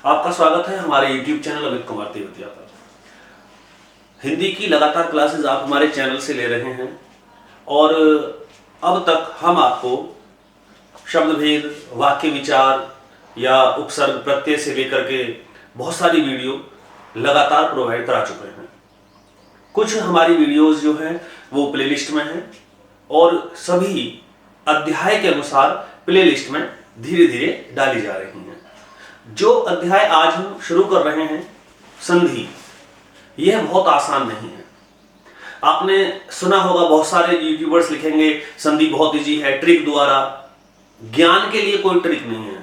आपका स्वागत है हमारे YouTube चैनल अमित कुमार तेवतिया पर। हिंदी की लगातार क्लासेस आप हमारे चैनल से ले रहे हैं और अब तक हम आपको शब्द भेद, वाक्य विचार या उपसर्ग प्रत्यय से लेकर के बहुत सारी वीडियो लगातार प्रोवाइड करा चुके हैं। कुछ हमारी वीडियोस जो हैं वो प्लेलिस्ट में हैं और सभी अध्याय के अनुसार प्लेलिस्ट में धीरे धीरे डाली जा रही हैं। जो अध्याय आज हम शुरू कर रहे हैं संधि, यह बहुत आसान नहीं है। आपने सुना होगा बहुत सारे यूट्यूबर्स लिखेंगे संधि बहुत इजी है, ट्रिक द्वारा। ज्ञान के लिए कोई ट्रिक नहीं है,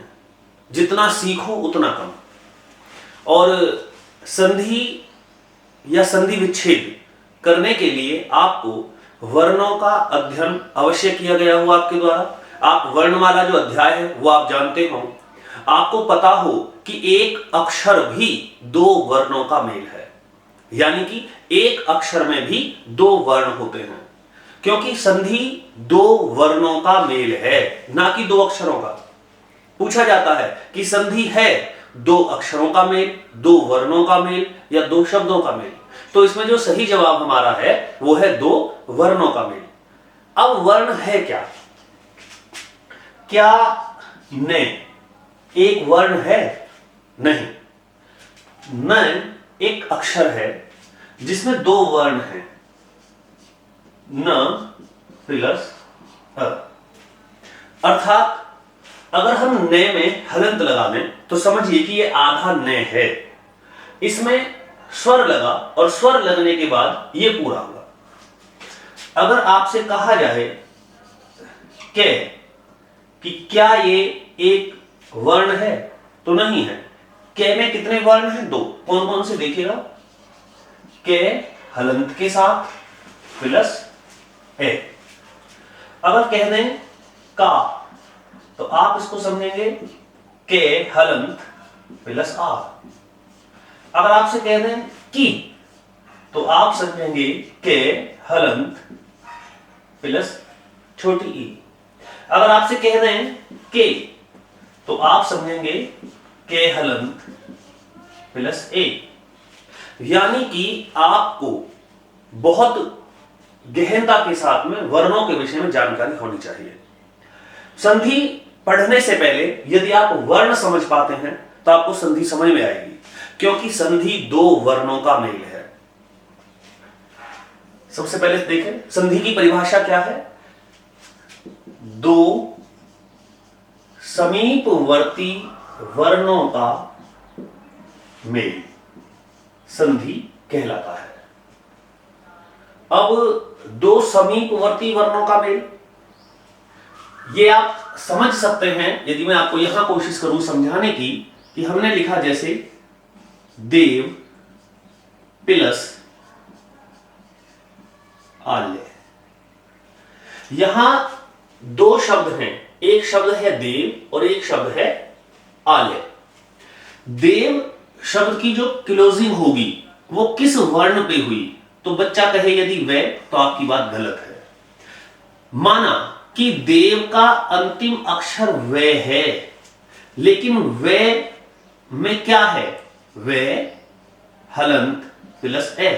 जितना सीखो उतना कम। और संधि या संधि विच्छेद करने के लिए आपको वर्णों का अध्ययन अवश्य किया गया हो आपके द्वारा। आप वर्णमाला जो अध्याय है वो आप जानते हो। आपको पता हो कि एक अक्षर भी दो वर्णों का मेल है, यानी कि एक अक्षर में भी दो वर्ण होते हैं, क्योंकि संधि दो वर्णों का मेल है, ना कि दो अक्षरों का। पूछा जाता है कि संधि है दो अक्षरों का मेल, दो वर्णों का मेल या दो शब्दों का मेल, तो इसमें जो सही जवाब हमारा है वो है दो वर्णों का मेल। अब वर्ण है क्या? क्या न एक वर्ण है? नहीं। न एक अक्षर है जिसमें दो वर्ण हैं, न प्लस अ। अर्थात अगर हम न में हलंत लगा दें तो समझिए कि यह आधा न है। इसमें स्वर लगा और स्वर लगने के बाद यह पूरा हुआ। अगर आपसे कहा जाए कि क्या ये एक वर्ण है, तो नहीं है। के में कितने वर्ण हैं? दो। कौन कौन से देखिएगा? के हलंत के साथ प्लस ए। अगर कह दें का, तो आप इसको समझेंगे के हलंत प्लस आ। अगर आपसे कह दें की, तो आप समझेंगे के हलंत प्लस छोटी ई। अगर आपसे कह दें के, तो आप समझेंगे के हलंत प्लस ए। यानी कि आपको बहुत गहनता के साथ में वर्णों के विषय में जानकारी होनी चाहिए। संधि पढ़ने से पहले यदि आप वर्ण समझ पाते हैं तो आपको संधि समझ में आएगी, क्योंकि संधि दो वर्णों का मेल है। सबसे पहले देखें संधि की परिभाषा क्या है। दो समीपवर्ती वर्णों का मेल संधि कहलाता है। अब दो समीपवर्ती वर्णों का मेल, ये आप समझ सकते हैं यदि मैं आपको यहां कोशिश करूं समझाने की, कि हमने लिखा जैसे देव प्लस आल्य। यहां दो शब्द हैं, एक शब्द है देव और एक शब्द है आल्य। देव शब्द की जो क्लोजिंग होगी वो किस वर्ण पे हुई, तो बच्चा कहे यदि वे, तो आपकी बात गलत है। माना कि देव का अंतिम अक्षर वे है, लेकिन वे में क्या है? वे हलंत प्लस ए।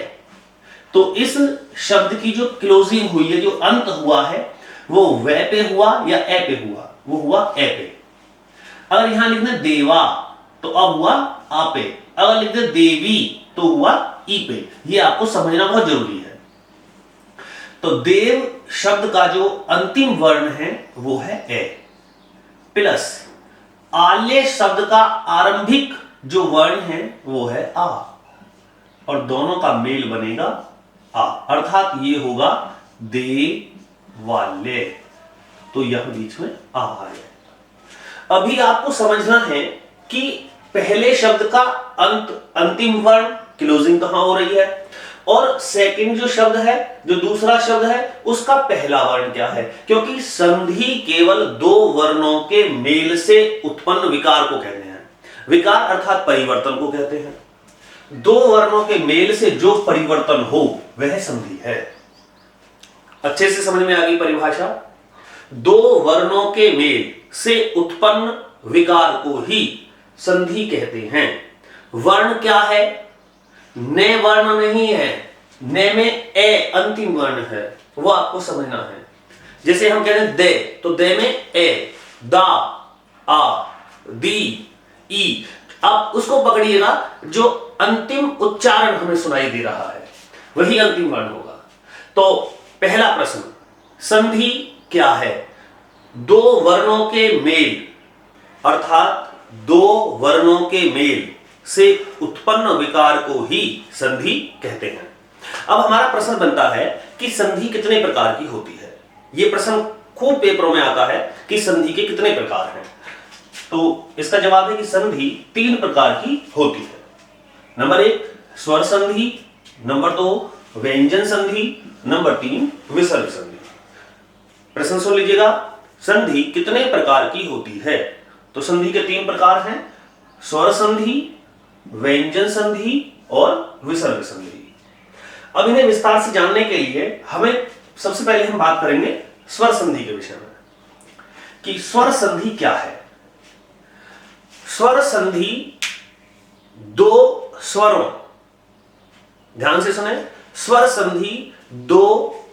तो इस शब्द की जो क्लोजिंग हुई है, जो अंत हुआ है, वो वे पे हुआ या ए पे हुआ? वो हुआ ए पे। अगर यहां लिखना देवा, तो अब हुआ आ पे। अगर लिख दे देवी, तो हुआ ई पे। ये आपको समझना बहुत जरूरी है। तो देव शब्द का जो अंतिम वर्ण है वो है ए, प्लस आल्य शब्द का आरंभिक जो वर्ण है वो है आ, और दोनों का मेल बनेगा आ, अर्थात ये होगा देवाल्य। तो यह बीच में आ है। अभी आपको समझना है कि पहले शब्द का अंतिम वर्ण क्लोजिंग कहां हो रही है, और सेकंड जो शब्द है, जो दूसरा शब्द है, उसका पहला वर्ण क्या है। क्योंकि संधि केवल दो वर्णों के मेल से उत्पन्न विकार को कहते हैं। विकार अर्थात परिवर्तन को कहते हैं। दो वर्णों के मेल से जो परिवर्तन हो वह संधि है। अच्छे से समझ में आ गई परिभाषा। दो वर्णों के मेल से उत्पन्न विकार को ही संधि कहते हैं। वर्ण क्या है? ने वर्ण नहीं है, ने में ए अंतिम वर्ण है, वो आपको समझना है। जैसे हम कहते हैं दे, तो दे में ए, दा, आ, दी, ई। अब उसको पकड़िएगा, जो अंतिम उच्चारण हमें सुनाई दे रहा है वही अंतिम वर्ण होगा। तो पहला प्रश्न, संधि क्या है? दो वर्णों के मेल, अर्थात दो वर्णों के मेल से उत्पन्न विकार को ही संधि कहते हैं। अब हमारा प्रश्न बनता है कि संधि कितने प्रकार की होती है। यह प्रश्न खूब पेपरों में आता है कि संधि के कितने प्रकार हैं। तो इसका जवाब है कि संधि 3 प्रकार की होती है। नंबर 1 स्वर संधि, नंबर 2 व्यंजन संधि, नंबर 3 विसर्ग संधि। प्रश्न सुन लीजिएगा, संधि कितने प्रकार की होती है? तो संधि के 3 प्रकार हैं, स्वर संधि, व्यंजन संधि और विसर्ग संधि। अब इन्हें विस्तार से जानने के लिए हमें सबसे पहले हम बात करेंगे स्वर संधि के विषय में कि स्वर संधि क्या है। स्वर संधि दो स्वरों, ध्यान से सुने, स्वर संधि दो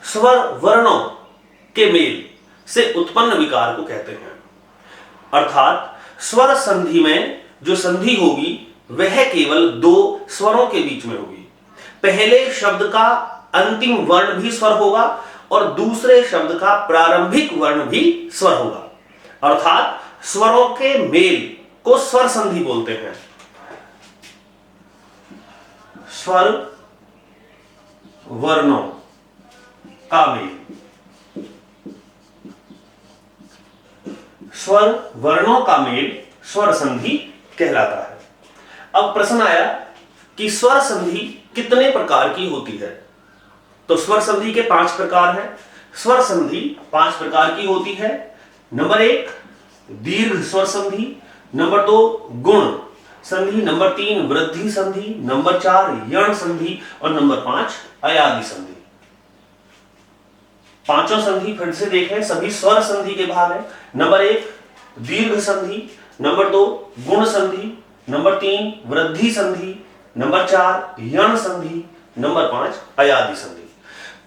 स्वर वर्णों के मेल से उत्पन्न विकार को कहते हैं। अर्थात स्वर संधि में जो संधि होगी वह केवल 2 स्वरों के बीच में होगी। पहले शब्द का अंतिम वर्ण भी स्वर होगा और दूसरे शब्द का प्रारंभिक वर्ण भी स्वर होगा। अर्थात स्वरों के मेल को स्वर संधि बोलते हैं। स्वर वर्णों का मेल, स्वर वर्णों का मेल स्वर संधि कहलाता है। अब प्रश्न आया कि स्वर संधि कितने प्रकार की होती है। तो स्वर संधि के 5 प्रकार हैं। स्वर संधि 5 प्रकार की होती है। नंबर 1 दीर्घ स्वर संधि, नंबर 2 गुण संधि, नंबर 3 वृद्धि संधि, नंबर 4 यण संधि और नंबर 5 अयादि संधि। पांचों संधि फिर से देखें, सभी स्वर संधि के भाग हैं। नंबर 1 दीर्घ संधि, नंबर 2 गुण संधि, नंबर 3 वृद्धि संधि, नंबर 4 यण संधि, नंबर 5 अयादि संधि।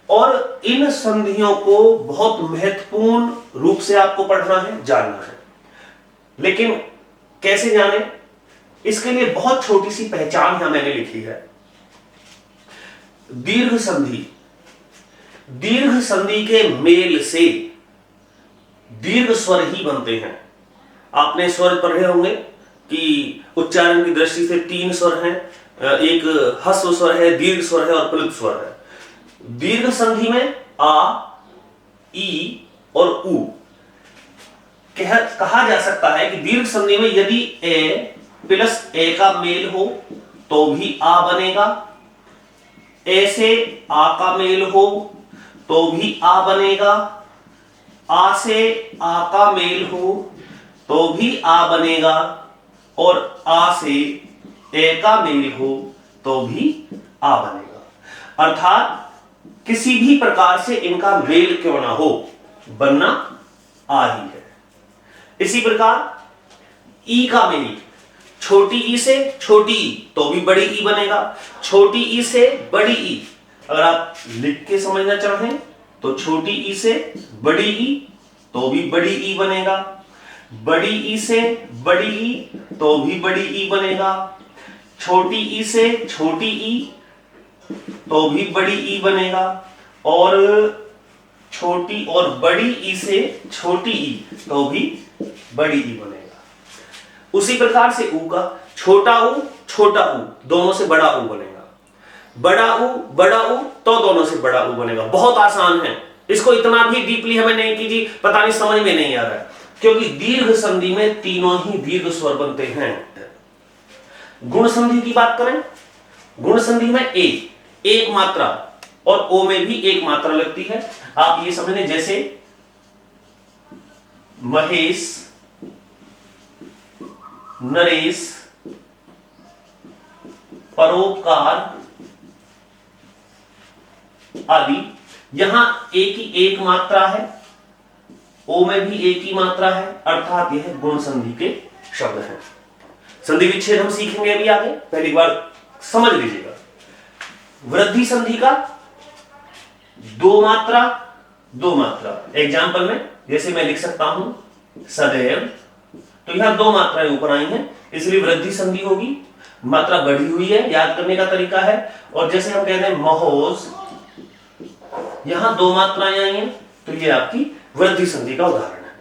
और इन संधियों को बहुत महत्वपूर्ण रूप से आपको पढ़ना है, जानना है। लेकिन कैसे जाने, इसके लिए बहुत छोटी सी पहचान यहां मैंने लिखी है। दीर्घ संधि, दीर्घ संधि के मेल से दीर्घ स्वर ही बनते हैं। आपने स्वर पढ़े होंगे कि उच्चारण की दृष्टि से 3 स्वर हैं, एक ह्रस्व स्वर है, दीर्घ स्वर है और प्लुत स्वर है। दीर्घ संधि में आ, ई और उ कहा जा सकता है कि दीर्घ संधि में यदि ए प्लस ए का मेल हो तो भी आ बनेगा, ए से आ का मेल हो तो भी आ बनेगा, आ से आ का मेल हो तो भी आ बनेगा और आ से ए का मेल हो तो भी आ बनेगा। अर्थात किसी भी प्रकार से इनका मेल क्यों ना हो, बनना आ ही है। इसी प्रकार ई का मेल छोटी ई से छोटी ई तो भी बड़ी ई बनेगा, छोटी ई से बड़ी ई। अगर आप लिख के समझना चाहें तो छोटी ई से बड़ी ई तो भी बड़ी ई बनेगा, बड़ी ई से बड़ी ई तो भी बड़ी ई बनेगा, छोटी ई से छोटी ई तो भी बड़ी ई बनेगा और छोटी और बड़ी ई से छोटी ई तो भी बड़ी ई बनेगा। उसी प्रकार से ऊ का छोटा ऊ दोनों से बड़ा ऊ बनेगा, बड़ा ऊ तो दोनों से बड़ा ऊ बनेगा। बहुत आसान है, इसको इतना भी डीपली हमें नहीं कीजिए, पता नहीं समझ में नहीं आ रहा है, क्योंकि दीर्घ संधि में तीनों ही दीर्घ स्वर बनते हैं। गुण संधि की बात करें, गुण संधि में एक मात्रा और ओ में भी एक मात्रा लगती है। आप ये समझ लें, जैसे महेश, नरेश, परोपकार आदि, यहां एक ही एक मात्रा है, ओ में भी एक ही मात्रा है, अर्थात यह गुण संधि के शब्द हैं। संधि विच्छेद हम सीखेंगे अभी आगे, पहली बार समझ लीजिएगा। वृद्धि संधि का दो मात्रा एग्जाम्पल में जैसे मैं लिख सकता हूं सदैव, तो यहां दो मात्राएं ऊपर आई हैं इसलिए वृद्धि संधि होगी, मात्रा बढ़ी हुई है, याद करने का तरीका है। और जैसे हम कहते हैं महोज, यहां दो मात्राएं आई हैं तो ये आपकी वृद्धि संधि का उदाहरण है।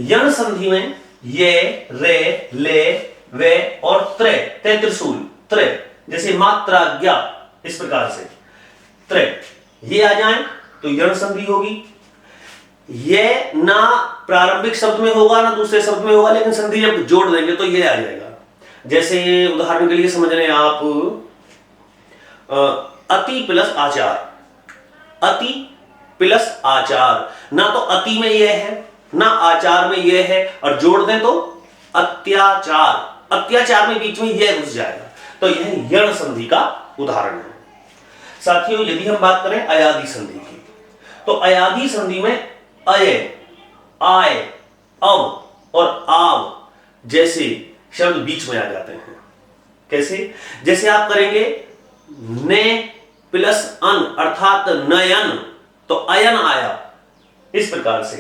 यण संधि में ये, रे, ले, वे और त्रे, ते त्रिशूल, त्रे, जैसे मात्रा ज्ञा, इस प्रकार से त्रे ये आ जाए तो यण संधि होगी। ये ना प्रारंभिक शब्द में होगा ना दूसरे शब्द में होगा, लेकिन संधि जब जोड़ देंगे तो ये आ जाएगा। जैसे उदाहरण के लिए समझ रहे हैं आप, अति प्लस आचार, अति प्लस आचार, ना तो अति में यह है ना आचार में यह है, और जोड़ दें तो अत्याचार, अत्याचार में बीच में यह घुस जाएगा, तो यह यण संधि का उदाहरण है। साथियों यदि हम बात करें अयादी संधि की, तो अयादी संधि में अय, आय, अव और आव जैसे शब्द बीच में आ जाते हैं। कैसे? जैसे आप करेंगे ने प्लस अन अर्थात नयन, तो अयन आया, इस प्रकार से।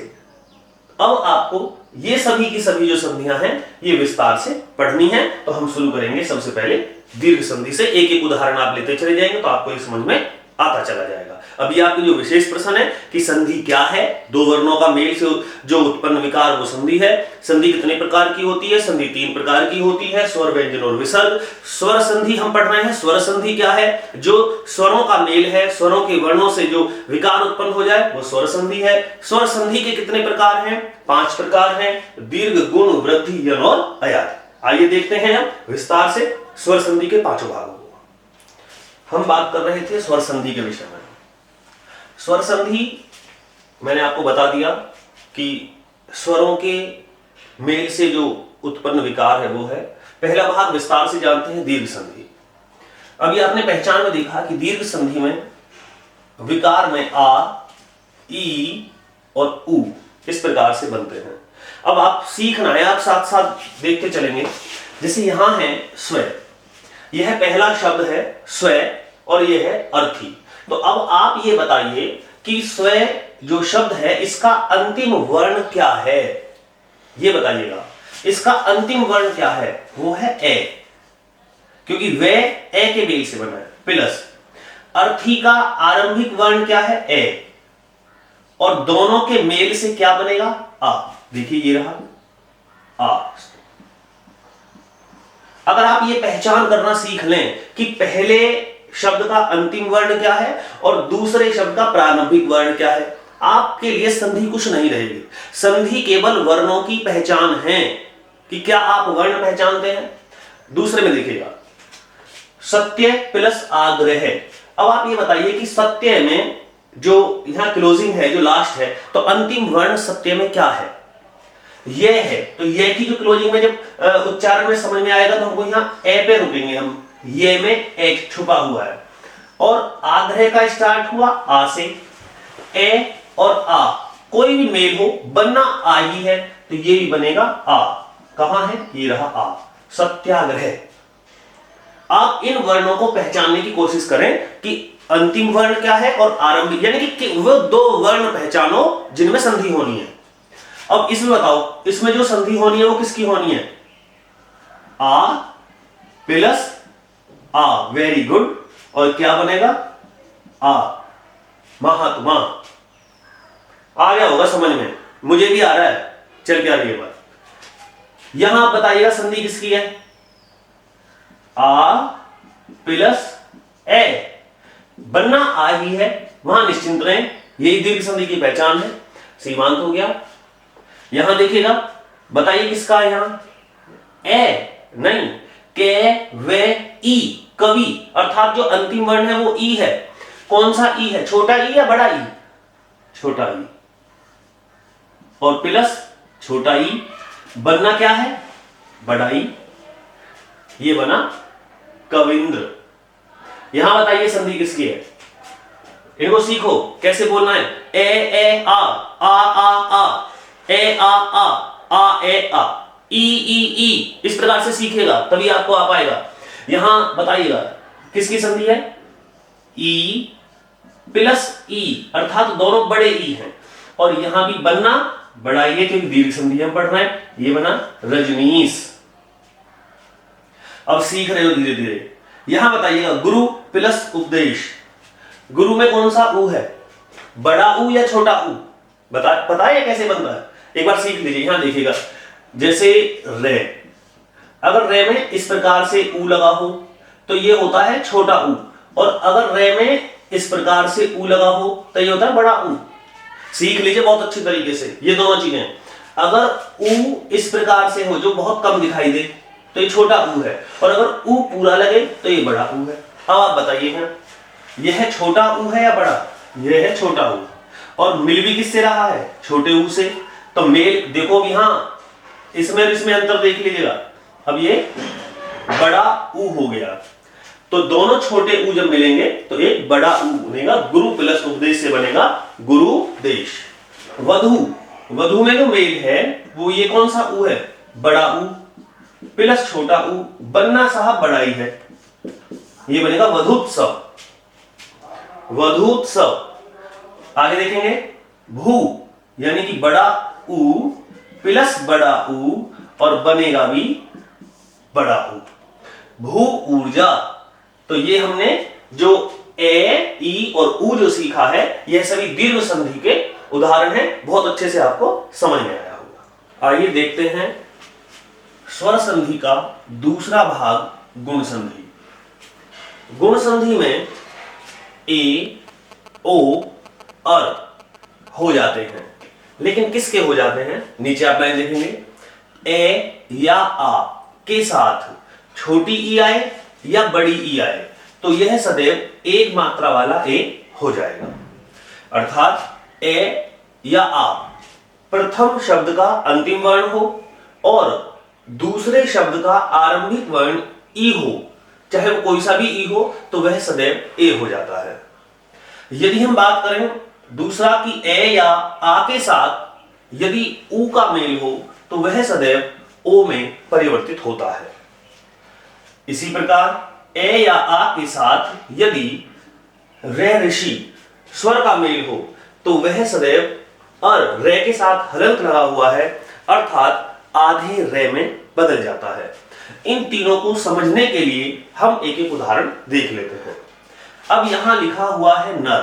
अब आपको ये सभी की सभी जो संधियां हैं ये विस्तार से पढ़नी है, तो हम शुरू करेंगे सबसे पहले दीर्घ संधि से। एक एक उदाहरण आप लेते चले जाएंगे तो आपको ये समझ में आता चला जाएगा। अभी आपके जो विशेष प्रश्न है कि संधि क्या है, दो वर्णों का मेल से जो उत्पन्न विकार वो संधि है। संधि कितने प्रकार की होती है? संधि तीन प्रकार की होती है, स्वर, व्यंजन और विसर्ग। स्वर संधि हम पढ़ रहे हैं। स्वर संधि क्या है? जो स्वरों का मेल है, स्वरों के वर्णों से जो विकार उत्पन्न हो जाए वो स्वर संधि है। स्वर संधि के कितने प्रकार हैं? 5 प्रकार हैं, दीर्घ, गुण, वृद्धि, यण और अयाद। आइए देखते हैं हम विस्तार से स्वर संधि के 5 भागों को। हम बात कर रहे थे स्वर संधि के विषय में। स्वर संधि मैंने आपको बता दिया कि स्वरों के मेल से जो उत्पन्न विकार है वो है। पहला भाग विस्तार से जानते हैं दीर्घ संधि। अभी आपने पहचान में देखा कि दीर्घ संधि में विकार में आ, ई और उ इस प्रकार से बनते हैं। अब आप सीखना है, आप साथ साथ देखते चलेंगे। जैसे यहां है स्व, यह पहला शब्द है स्व और यह है अर्थी। तो अब आप ये बताइए कि स्व जो शब्द है इसका अंतिम वर्ण क्या है, ये बताइएगा। इसका अंतिम वर्ण क्या है? वो है ए, क्योंकि वे ए के मेल से बना है। प्लस अर्थी का आरंभिक वर्ण क्या है? ए, और दोनों के मेल से क्या बनेगा? आ। देखिए ये रहा आ। अगर आप ये पहचान करना सीख लें कि पहले शब्द का अंतिम वर्ण क्या है और दूसरे शब्द का प्रारंभिक वर्ण क्या है, आपके लिए संधि कुछ नहीं रहेगी। संधि केवल वर्णों की पहचान है कि क्या आप वर्ण पहचानते हैं। दूसरे में देखिएगा सत्य प्लस आग्रह। अब आप ये बताइए कि सत्य में जो यहां क्लोजिंग है, जो लास्ट है, तो अंतिम वर्ण सत्य में क्या है? ये है। तो ये की जो क्लोजिंग में जब उच्चारण में समझ में आएगा तो हमको यहां ए पे रुकेंगे हम। ये में एक छुपा हुआ है और आग्रह का स्टार्ट हुआ आ से। ए और आ कोई भी मेल हो, बनना आ ही है, तो ये भी बनेगा आ। कहां है? ये रहा आ, सत्याग्रह। आप इन वर्णों को पहचानने की कोशिश करें कि अंतिम वर्ण क्या है और आरंभिक, यानी कि वो दो वर्ण पहचानो जिनमें संधि होनी है। अब इसमें बताओ, इसमें जो संधि होनी है वो किसकी होनी है? A plus a. Very good. और क्या बनेगा? आ, महात्मा। आ गया होगा समझ में, मुझे भी आ रहा है, चल के आ रही है बात। यहां बताइएगा संधि किसकी है? आ प्लस ए, बनना आ ही है, वहां निश्चिंत रहें, यही दीर्घ संधि की पहचान है। सीमांत हो गया। यहां देखिएगा, बताइए किसका है यहां? ए नहीं, के वे ई, कवि, अर्थात जो अंतिम वर्ण है वो ई है। कौन सा ई है? छोटा ई या बड़ा ई? छोटा ई। और प्लस छोटा ई, बनना क्या है? बड़ा ई, ये बना कविंद्र। यहां बताइए संधि किसकी है? इनको सीखो कैसे बोलना है। ए ए आ, आ आ आ, ए आ आ, आ ए आ। ई ई ई, इस प्रकार से सीखेगा तभी आपको आ पाएगा। यहां बताइएगा किसकी संधि है, ई प्लस ई, अर्थात दोनों बड़े ई हैं, और यहां भी बनना बड़ा ई है क्योंकि दीर्घ संधि हम पढ़ रहे हैं, ये बना रजनीश। अब सीख रहे हो धीरे धीरे। यहां बताइएगा गुरु प्लस उपदेश, गुरु में कौन सा ऊ है, बड़ा ऊ या छोटा ऊ, पता है कैसे बनता है, एक बार सीख लीजिए। यहां देखिएगा जैसे रे, अगर रे में इस प्रकार से ऊ लगा हो तो ये होता है छोटा ऊ, और अगर रे में इस प्रकार से ऊ लगा हो तो ये होता है बड़ा ऊ। सीख लीजिए बहुत अच्छी तरीके से ये दोनों चीजें। अगर ऊ इस प्रकार से हो जो बहुत कम दिखाई दे तो ये छोटा ऊ है, और अगर ऊ पूरा लगे तो ये बड़ा ऊ है। अब आप बताइए यह छोटा ऊ है या बड़ा, यह है छोटा ऊ, और मिल भी किससे रहा है, छोटे ऊ से। तो मेल देखो यहां इसमें अंतर देख लीजिएगा। अब ये बड़ा ऊ हो गया, तो दोनों छोटे ऊ जब मिलेंगे तो एक बड़ा ऊ बनेगा, गुरु प्लस उपदेश से बनेगा गुरु देश। वधु, वधु में जो मेल है वो ये कौन सा ऊ है, बड़ा ऊ प्लस छोटा ऊ, बनना साहब बड़ा ही है, ये बनेगा वधुत्सव। वधुत्सव आगे देखेंगे, भू यानी कि बड़ा ऊ प्लस बड़ा ऊ, और बनेगा भी बड़ा ऊ, भू ऊर्जा। तो ये हमने जो ए ई और ऊ जो सीखा है यह सभी दीर्घ संधि के उदाहरण है, बहुत अच्छे से आपको समझ में आया होगा। आइए देखते हैं स्वर संधि का दूसरा भाग, गुण संधि। गुण संधि में ए ओ अर हो जाते हैं, लेकिन किसके हो जाते हैं, नीचे आप लाइन देखेंगे, ए या आ के साथ छोटी ई आए या बड़ी ई आए तो यह सदैव एक मात्रा वाला ए हो जाएगा। अर्थात ए या आ प्रथम शब्द का अंतिम वर्ण हो और दूसरे शब्द का आरंभिक वर्ण ई हो, चाहे वो कोई सा भी ई हो तो वह सदैव ए हो जाता है। यदि हम बात करें दूसरा कि ए या आ के साथ यदि ऊ का मेल हो तो वह सदैव ओ में परिवर्तित होता है। इसी प्रकार ए या आ के साथ यदि रे ऋषि स्वर का मेल हो तो वह सदैव और रे के साथ हलंत लगा हुआ है, अर्थात आधे रे में बदल जाता है। इन तीनों को समझने के लिए हम एक एक उदाहरण देख लेते हैं। अब यहां लिखा हुआ है नर,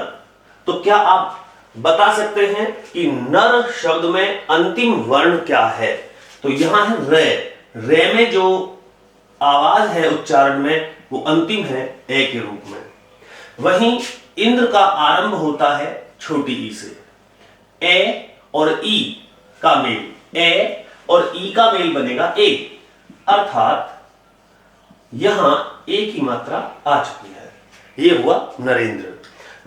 तो क्या आप बता सकते हैं कि नर शब्द में अंतिम वर्ण क्या है, तो यहां है रे, रे में जो आवाज है उच्चारण में वो अंतिम है ए के रूप में। वहीं इंद्र का आरंभ होता है छोटी ई से, ए और ई का मेल, ए और ई का मेल बनेगा ए, अर्थात यहां ए की मात्रा आ चुकी है, ये हुआ नरेंद्र।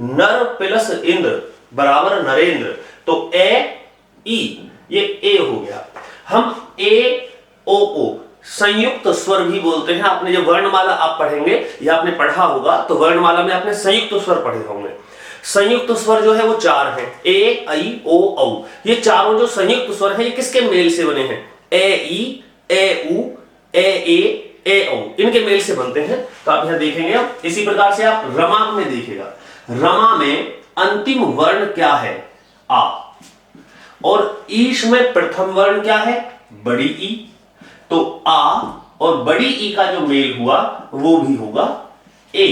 नर प्लस इंद्र बराबर नरेंद्र, तो ए ई ये ए हो गया। हम ए ओ संयुक्त स्वर भी बोलते हैं। आपने जब वर्णमाला आप पढ़ेंगे या आपने पढ़ा होगा तो वर्णमाला में आपने संयुक्त स्वर पढ़े होंगे। संयुक्त स्वर जो है वो चार हैं, ए आई ओ औ। ये चारों जो संयुक्त स्वर हैं ये किसके मेल से बने हैं, ए ई ए उ ए औ, इनके मेल से बनते हैं। तो आप यहां देखेंगे। अब इसी प्रकार से आप रमा में देखिएगा, रमा में अंतिम वर्ण क्या है, आ, और ईश में प्रथम वर्ण क्या है, बड़ी ई। तो आ और बड़ी ई का जो मेल हुआ वो भी होगा ए,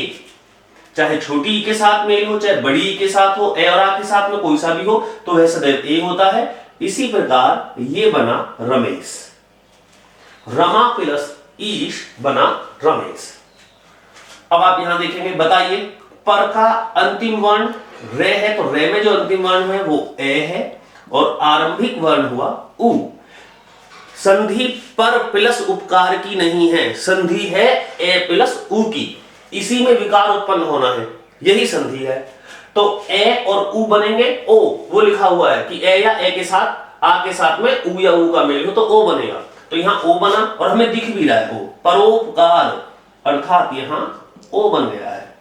चाहे छोटी ई के साथ मेल हो चाहे बड़ी ई के साथ हो, ए और आ के साथ में कोई सा भी हो तो वह सदैव ए होता है। इसी प्रकार ये बना रमेश, रमा प्लस ईश बना रमेश। अब आप यहां देखेंगे, बताइए पर का अंतिम वर्ण रे है, तो रे में जो अंतिम वर्ण है वो ए है और आरंभिक वर्ण हुआ उ। संधि पर प्लस उपकार की नहीं है, संधि है ए प्लस उ की, इसी में विकार उत्पन्न होना है, यही संधि है। तो ए और उ बनेंगे ओ, वो लिखा हुआ है कि ए या ए के साथ आ के साथ में उ या उ का मेल हो तो ओ बनेगा। तो यहां ओ बना और हमें दिख भी रहा है ओ, परोपकार, अर्थात यहां ओ बन गया है।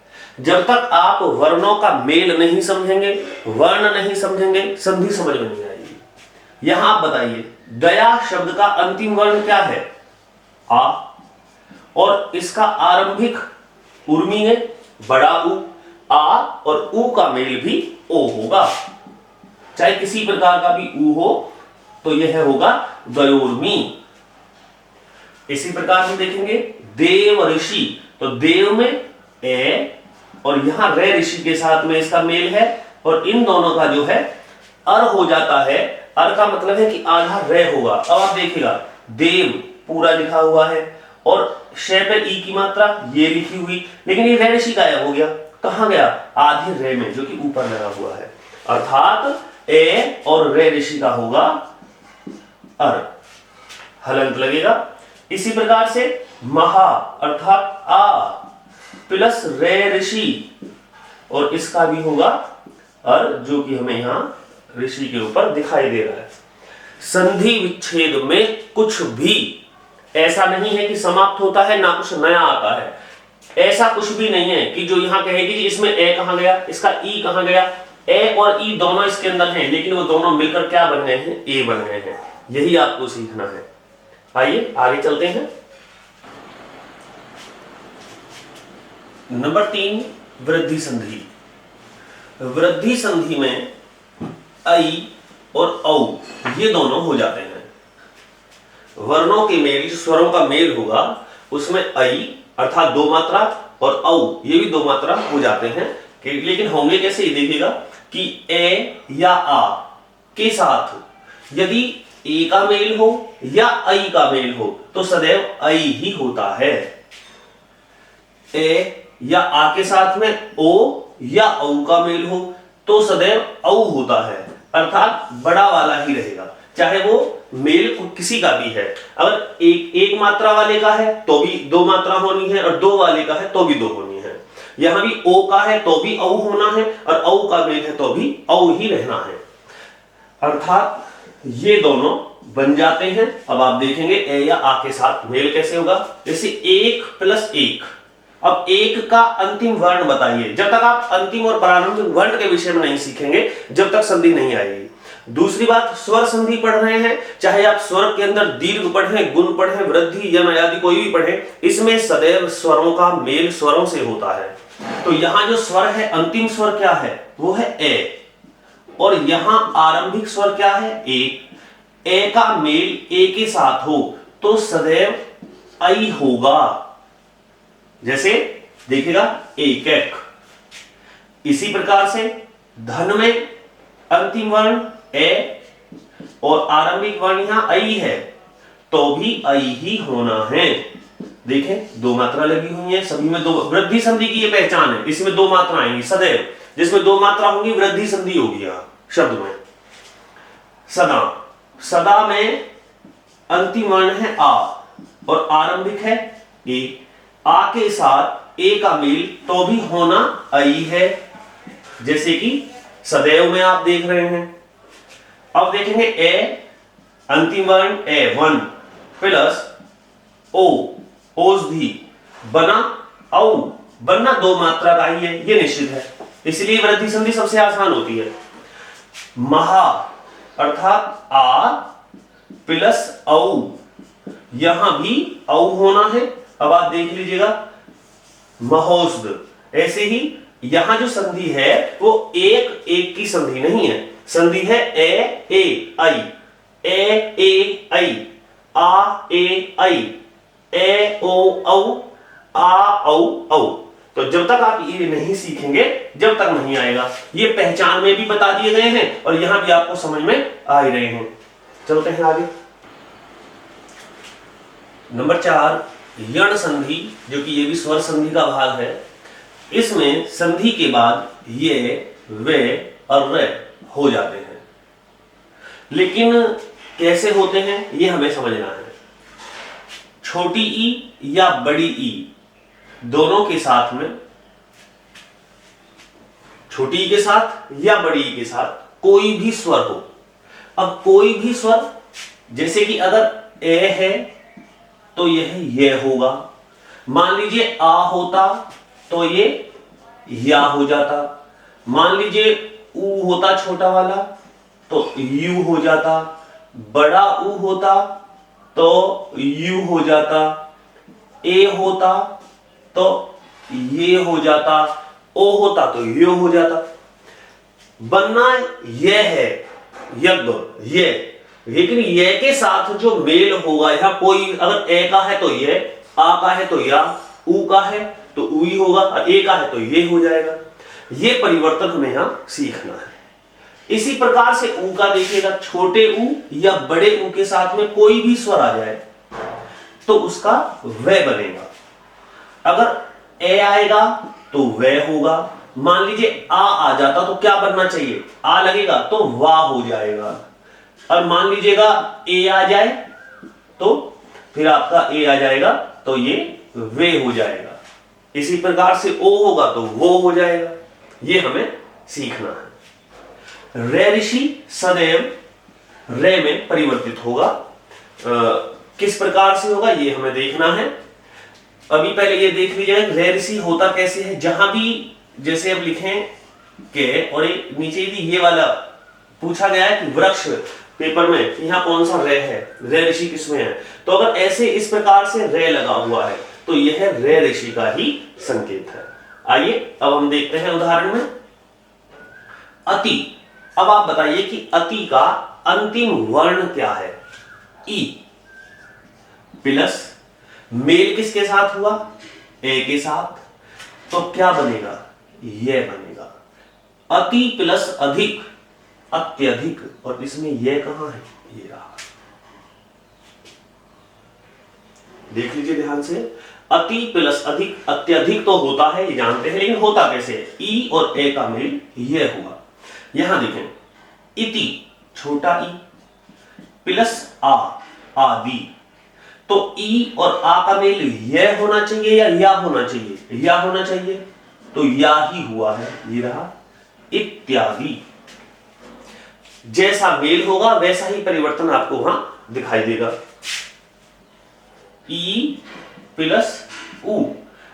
जब तक आप वर्णों का मेल नहीं समझेंगे, वर्ण नहीं समझेंगे, संधि समझ में नहीं आएगी। यहां आप बताइए दया शब्द का अंतिम वर्ण क्या है? आ, और इसका आरंभिक उर्मी है बड़ा ऊ। आ और ऊ का मेल भी ओ होगा, चाहे किसी प्रकार का भी ऊ हो तो यह होगा द्वयोर्मी। इसी प्रकार हम देखेंगे देव ऋषि, तो देव में ए और यहां रे ऋषि के साथ में इसका मेल है, और इन दोनों का जो है अर हो जाता है। अर का मतलब है कि आधा रे होगा। अब आप देखिएगा देव पूरा लिखा हुआ है और शे पे ई की मात्रा ये लिखी हुई, लेकिन ये रे ऋषि गायब हो गया। कहां गया? आधे रे में, जो कि ऊपर लगा हुआ है। अर्थात ए और रे ऋषि का होगा अर, हलंत लगेगा। इसी प्रकार से महा अर्थात आ प्लस रे ऋषि, और इसका भी होगा अर, जो कि हमें यहां ऋषि के ऊपर दिखाई दे रहा है। संधि विच्छेद में कुछ भी ऐसा नहीं है कि समाप्त होता है, ना कुछ नया आता है। ऐसा कुछ भी नहीं है कि जो यहां कहेगी कि इसमें ए कहां गया, इसका ई कहां गया। ए और ई दोनों इसके अंदर हैं, लेकिन वो दोनों मिलकर क्या बन गए हैं? ए बन गए हैं। यही आपको सीखना है। आइए आगे चलते हैं। नंबर 3 वृद्धि संधि। वृद्धि संधि में आई और औ ये दोनों हो जाते हैं। वर्णों के मेल, स्वरों का मेल होगा, उसमें आई अर्थात दो मात्रा और औ ये भी दो मात्रा हो जाते हैं। लेकिन होंगे कैसे? ये देखिएगा कि ए या आ के साथ यदि ए का मेल हो या आई का मेल हो तो सदैव आई ही होता है। ए या आ के साथ में ओ या औ का मेल हो तो सदैव औ होता है, अर्थात बड़ा वाला ही रहेगा, चाहे वो मेल किसी का भी है। अगर एक मात्रा वाले का है तो भी दो मात्रा होनी है, और दो वाले का है तो भी दो होनी है। यहां भी ओ का है तो भी औ होना है, और औ का मेल है तो भी औ ही रहना है, अर्थात ये दोनों बन जाते हैं। अब आप देखेंगे ए या आ के साथ मेल कैसे होगा। जैसे 1 प्लस 1। अब एक का अंतिम वर्ण बताइए। जब तक आप अंतिम और प्रारंभिक वर्ण के विषय में नहीं सीखेंगे, जब तक संधि नहीं आएगी। दूसरी बात, स्वर संधि पढ़ रहे हैं, चाहे आप स्वर के अंदर दीर्घ पढ़ें, गुण पढ़ें, वृद्धि या आदि कोई भी पढ़ें, इसमें सदैव स्वरों का मेल स्वरों से होता है। तो यहां जो स्वर है, अंतिम स्वर क्या है? वो है ए, और यहां आरंभिक स्वर क्या है? ए। ए का मेल ए के साथ हो तो सदैव आई होगा। जैसे देखिएगा एक एक। इसी प्रकार से धन में अंतिम वर्ण ए और आरंभिक वर्ण यहां आई है तो भी आई ही होना है। देखें दो मात्रा लगी हुई है, सभी में दो। वृद्धि संधि की ये पहचान है, इसमें दो मात्रा आएंगी सदैव। जिसमें दो मात्रा होंगी वृद्धि संधि होगी। यहां शब्द में सदा, सदा में अंतिम वर्ण है आ और आरंभिक है ए। आ के साथ ए का मेल तो भी होना आई है, जैसे कि सदैव में आप देख रहे हैं। अब देखेंगे ए अंतिम वर्ण ए 1 प्लस ओ, औषधि बना औ, बनना दो मात्रा का ही है, ये निश्चित है, इसलिए वृद्धि संधि सबसे आसान होती है। महा अर्थात आ प्लस औ, यहां भी औ होना है। अब आप देख लीजिएगा महोस्द। ऐसे ही यहां जो संधि है वो एक एक की संधि नहीं है, संधि है ए आई, ए आई, आ ए आई, ए ओ औ, आ औ औ। तो जब तक आप ये नहीं सीखेंगे, जब तक नहीं आएगा। ये पहचान में भी बता दिए गए हैं और यहां भी आपको समझ में आ ही रहे हैं। चलते हैं आगे। नंबर 4 यण संधि, जो कि ये भी स्वर संधि का भाग है। इसमें संधि के बाद ये, वे और रे हो जाते हैं, लेकिन कैसे होते हैं ये हमें समझना है। छोटी ई या बड़ी ई दोनों के साथ में, छोटी ई के साथ या बड़ी ई के साथ कोई भी स्वर हो। अब कोई भी स्वर, जैसे कि अगर ए है तो यह ये होगा। मान लीजिए आ होता तो ये या हो जाता। मान लीजिए ऊ होता छोटा वाला तो यू हो जाता। बड़ा ऊ होता तो यू हो जाता, ए होता तो ये हो जाता, ओ होता तो ये हो जाता। बनना ये है यज्ञ ये, लेकिन ये के साथ जो मेल होगा, यहां कोई अगर ए का है तो ये, आ का है तो या, ऊ का है तो ऊ ही होगा, और ए का है तो ये हो जाएगा। ये परिवर्तन हमें यहां सीखना है। इसी प्रकार से ऊ का देखिएगा, छोटे ऊ या बड़े ऊ के साथ में कोई भी स्वर आ जाए तो उसका वे बनेगा। अगर ए आएगा तो वे होगा। मान लीजिए आ जाता तो क्या बनना चाहिए, आ लगेगा तो वाह हो जाएगा। और मान लीजिएगा ए आ जाए तो फिर आपका ए आ जाएगा तो ये वे हो जाएगा। इसी प्रकार से ओ होगा तो वो हो जाएगा। ये हमें सीखना है। रे ऋषि सदैव रे में परिवर्तित होगा। किस प्रकार से होगा ये हमें देखना है। अभी पहले ये देख लीजिए रे ऋषि होता कैसे है। जहां भी जैसे अब लिखें के और नीचे भी ये वाला पूछा गया है कि वृक्ष पेपर में यहां कौन सा रे है, रे ऋषि किसमें है, तो अगर ऐसे इस प्रकार से रे लगा हुआ है तो यह रे ऋषि का ही संकेत है। आइए अब हम देखते हैं उदाहरण में अति। अब आप बताइए कि अति का अंतिम वर्ण क्या है। ई प्लस मेल किसके साथ हुआ, ए के साथ, तो क्या बनेगा, यह बनेगा। अति प्लस अधिक अत्यधिक, और इसमें यह कहां है, ये रहा। देख लीजिए ध्यान से, अति प्लस अधिक अत्यधिक तो होता है ये जानते हैं, लेकिन होता कैसे है, ई और ए का मेल ये हुआ। यहां देखें इति छोटा ई प्लस आ आदि, तो ई और आ का मेल यह होना चाहिए या होना चाहिए, या होना चाहिए, तो या ही हुआ है, ये रहा इत्यादि। जैसा मेल होगा वैसा ही परिवर्तन आपको वहां दिखाई देगा। ई प्लस ऊ,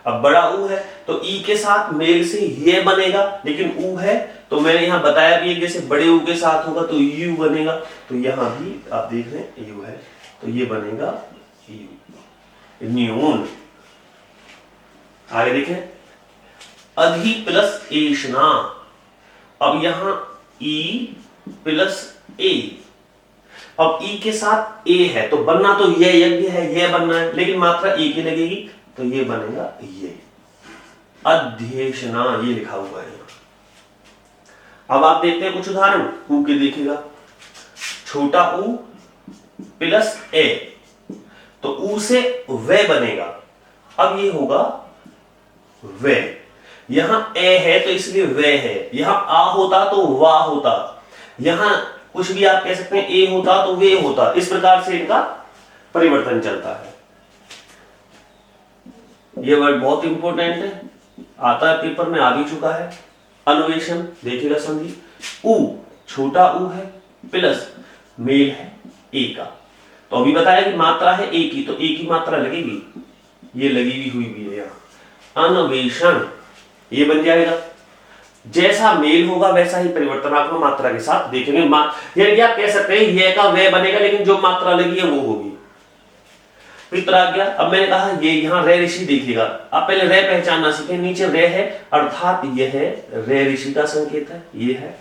अब बड़ा ऊ है तो ई के साथ मेल से ये बनेगा, लेकिन ऊ है तो मैंने यहां बताया भी है जैसे बड़े ऊ के साथ होगा तो यू बनेगा, तो यहां भी आप देख रहे हैं यू है तो ये बनेगा यू, न्यून। आगे देखें अधि प्लस एषणा, अब यहां ई प्लस ए, अब ई के साथ ए है तो बनना तो ये यज्ञ है, ये बनना है, लेकिन मात्रा ए की लगेगी तो ये बनेगा ये अध्येषणा, ये लिखा हुआ है। अब आप देखते हैं कुछ उदाहरण ऊ के, देखिएगा छोटा ऊ प्लस ए, तो ऊ से वे बनेगा। अब ये होगा वे, यहां ए है तो इसलिए वे है, यहां आ होता तो वाह होता, यहां कुछ भी आप कह सकते हैं ए होता तो वे होता। इस प्रकार से इनका परिवर्तन चलता है। ये वर्ड बहुत इंपॉर्टेंट है, आता है पेपर में, आ भी चुका है। अन्वेषण देखिएगा संधि, ऊ छोटा ऊ है प्लस मेल है ए का, तो अभी बताया कि मात्रा है ए की, तो ए की मात्रा लगेगी, ये लगी हुई भी है यहां। अन्वेषण ये बन जाएगा। जैसा मेल होगा वैसा ही परिवर्तन आपको मात्रा के साथ देखेंगे। यानी आप कह सकते हैं ये का वे बनेगा, लेकिन जो मात्रा लगी है वो होगी। पितराज्ञा, अब मैंने कहा ये यहां रे ऋषि देखिएगा, आप पहले रे पहचानना सीखें। नीचे रे है अर्थात यह है रे ऋषि का संकेत है, ये है।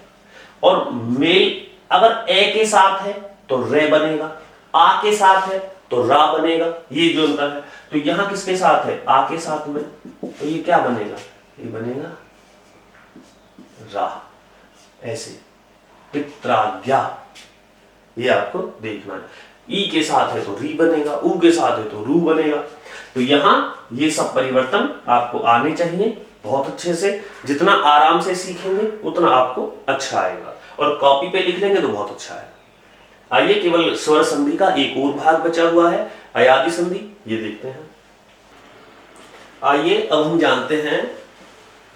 और मेल अगर ए के साथ है तो रे बनेगा, आ के साथ है तो रा बनेगा, ये जो अंतर है। तो यहां किसके साथ है, आ के साथ में, तो ये क्या बनेगा, ये बनेगा रा, ऐसे पित्राज्ञा, ये आपको देखना है। ई के साथ है तो री बनेगा, ऊ के साथ है तो रू बनेगा। तो यहां ये सब परिवर्तन आपको आने चाहिए बहुत अच्छे से। जितना आराम से सीखेंगे उतना आपको अच्छा आएगा, और कॉपी पे लिख लेंगे तो बहुत अच्छा है। आइए केवल स्वर संधि का एक और भाग बचा हुआ है, अयादि संधि, ये देखते हैं। आइए अब हम जानते हैं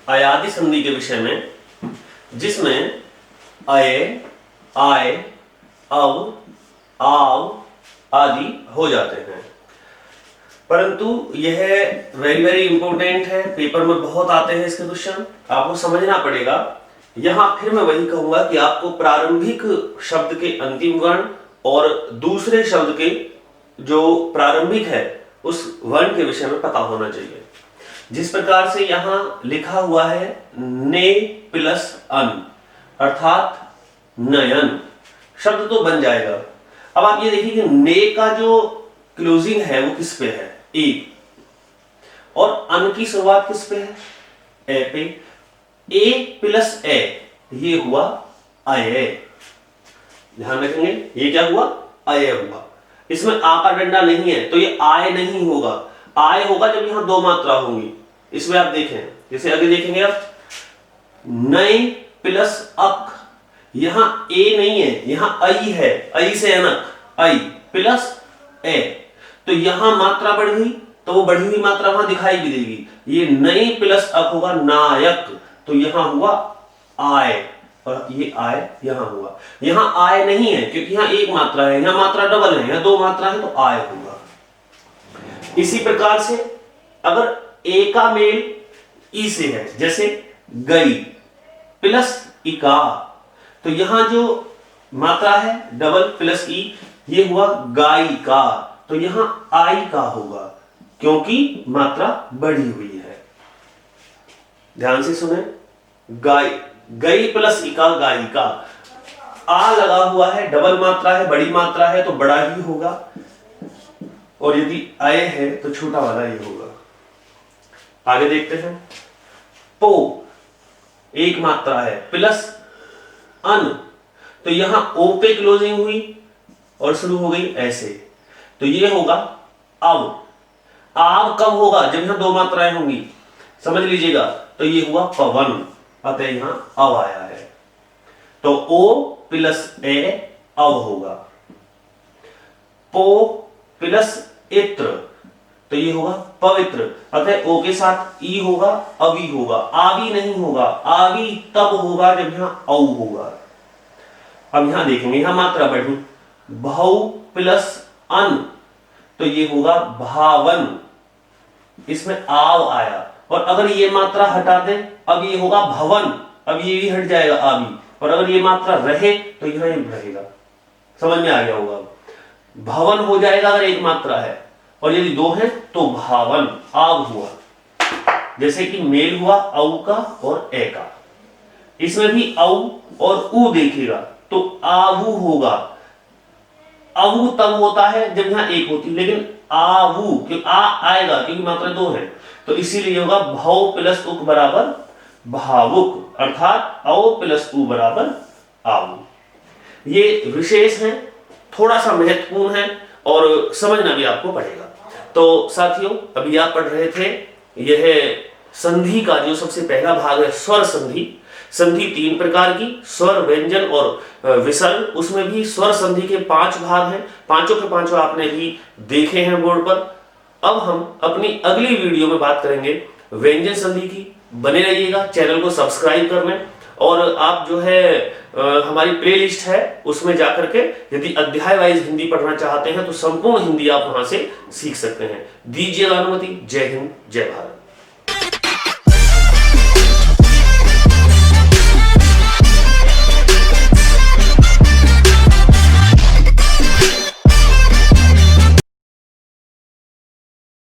अयादि संधि के विषय में, जिसमें अय, आय, अव, आव आदि हो जाते हैं। परंतु यह वेरी वेरी इंपॉर्टेंट है, पेपर में बहुत आते हैं इसके क्वेश्चन, आपको समझना पड़ेगा। यहां फिर मैं वही कहूंगा कि आपको प्रारंभिक शब्द के अंतिम वर्ण और दूसरे शब्द के जो प्रारंभिक है उस वर्ण के विषय में पता होना चाहिए। जिस प्रकार से यहां लिखा हुआ है ने प्लस अन अर्थात नयन, शब्द तो बन जाएगा। अब आप ये देखिए कि ने का जो क्लोजिंग है वो किस पे है, ए, और अन की शुरुआत किस पे है, ए पे। ए प्लस ए ये हुआ अय, ध्यान रखेंगे ये क्या हुआ, अय हुआ। इसमें आ का डंडा नहीं है तो ये आय नहीं होगा, आय होगा जब यहां दो मात्रा होंगी। इसमें आप देखें, जैसे आगे देखेंगे आप, नए प्लस अक, यहां ए नहीं है, यहां आई है, आई से अनक, आई प्लस ए, तो यहां मात्रा बढ़ गई तो वो बढ़ी हुई मात्रा वहां दिखाई भी देगी। ये नई प्लस अक होगा नायक, तो यहां हुआ आय, और ये आय यहां हुआ। यहां आय नहीं है क्योंकि यहां एक मात्रा है, यहां मात्रा डबल है, यहां दो मात्रा है तो आय होगा। इसी प्रकार से अगर ए का मेल ई से है, जैसे गई प्लस इका, तो यहां जो मात्रा है डबल प्लस ई, ये हुआ गाय का, तो यहां आई का होगा क्योंकि मात्रा बढ़ी हुई है। ध्यान से सुने, गाय, गई प्लस इका गायिका, आ लगा हुआ है, डबल मात्रा है, बड़ी मात्रा है तो बड़ा ही होगा, और यदि आय है तो छोटा वाला ही होगा। आगे देखते हैं, पो एक मात्रा है प्लस अन, तो यहां ओ पे क्लोजिंग हुई और शुरू हो गई ऐसे, तो ये होगा अब। आव कब होगा, जब यहां दो मात्राएं होंगी, समझ लीजिएगा, तो ये हुआ पवन, अतः यहां अव आया है, तो ओ प्लस ए अव होगा। पो प्लस इत्र, तो ये होगा पवित्र, अतः ओ के साथ ई होगा, अवी होगा, आवी नहीं होगा, आवी तब होगा जब यहां औ होगा। अब यहां देखेंगे, यहां मात्रा बढ़ी, भौ प्लस अन, तो ये होगा भावन, इसमें आव आया, और अगर ये मात्रा हटा दें अब ये होगा भवन, अब ये भी हट जाएगा आवी, और अगर ये मात्रा रहे तो यहां ये रहेगा। समझ में आ गया होगा, भवन हो जाएगा अगर एक मात्रा है, और यदि दो है तो भावन, आव हुआ। जैसे कि मेल हुआ औ का और ए का, इसमें भी औ और उ देखिएगा तो आवु होगा। आवु तब होता है जब यहां एक होती, लेकिन आवु क्यों आ आएगा क्योंकि मात्रा दो है, तो इसीलिए होगा भौ प्लस उक बराबर भावुक, अर्थात औ प्लस उ बराबर आवु। ये विशेष है, थोड़ा सा महत्वपूर्ण है और समझना भी आपको पड़ेगा। तो साथियों, अभी आप पढ़ रहे थे यह संधि का जो सबसे पहला भाग है स्वर संधि। संधि तीन प्रकार की, स्वर, व्यंजन और विसर्ग। उसमें भी स्वर संधि के 5 भाग हैं, पांचों के पांचों आपने भी देखे हैं बोर्ड पर। अब हम अपनी अगली वीडियो में बात करेंगे व्यंजन संधि की। बने रहिएगा, चैनल को सब्सक्राइब कर लें, और आप जो है हमारी प्लेलिस्ट है उसमें जाकर के यदि अध्याय वाइज हिंदी पढ़ना चाहते हैं तो संपूर्ण हिंदी आप वहां से सीख सकते हैं। दीजिएगा अनुमति। जय हिंद, जय भारत।